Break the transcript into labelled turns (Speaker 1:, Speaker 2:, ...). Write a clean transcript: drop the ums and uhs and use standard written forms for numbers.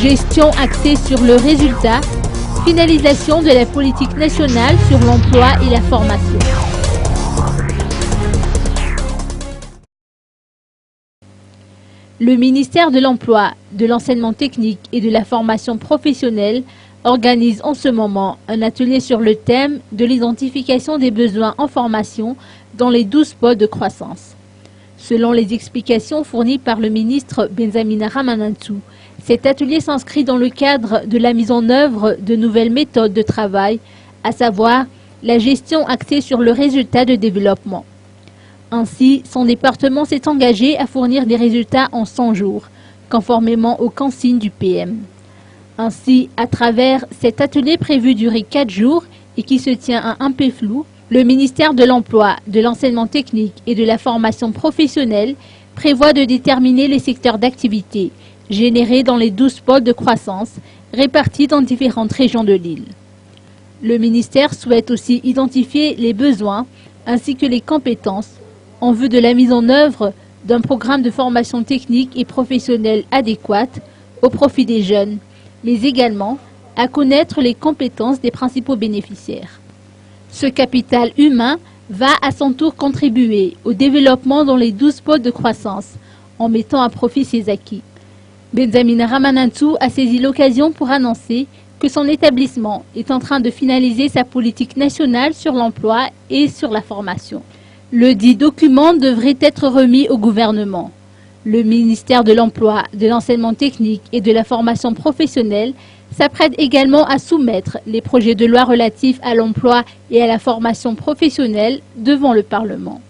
Speaker 1: Gestion axée sur le résultat, finalisation de la politique nationale sur l'emploi et la formation. Le ministère de l'Emploi, de l'Enseignement technique et de la formation professionnelle organise en ce moment un atelier sur le thème de l'identification des besoins en formation dans les 12 pôles de croissance. Selon les explications fournies par le ministre Benzamina Ramanantou, cet atelier s'inscrit dans le cadre de la mise en œuvre de nouvelles méthodes de travail, à savoir la gestion axée sur le résultat de développement. Ainsi, son département s'est engagé à fournir des résultats en 100 jours, conformément aux consignes du PM. Ainsi, à travers cet atelier prévu durer 4 jours et qui se tient à Ampeflou, le ministère de l'Emploi, de l'Enseignement technique et de la formation professionnelle prévoit de déterminer les secteurs d'activité générés dans les 12 pôles de croissance répartis dans différentes régions de l'île. Le ministère souhaite aussi identifier les besoins ainsi que les compétences en vue de la mise en œuvre d'un programme de formation technique et professionnelle adéquate au profit des jeunes, mais également à connaître les compétences des principaux bénéficiaires. Ce capital humain va à son tour contribuer au développement dans les 12 pôles de croissance en mettant à profit ses acquis. Benzamina Ramanantou a saisi l'occasion pour annoncer que son établissement est en train de finaliser sa politique nationale sur l'emploi et sur la formation. Le dit document devrait être remis au gouvernement. Le ministère de l'Emploi, de l'Enseignement technique et de la formation professionnelle s'apprête également à soumettre les projets de loi relatifs à l'emploi et à la formation professionnelle devant le Parlement.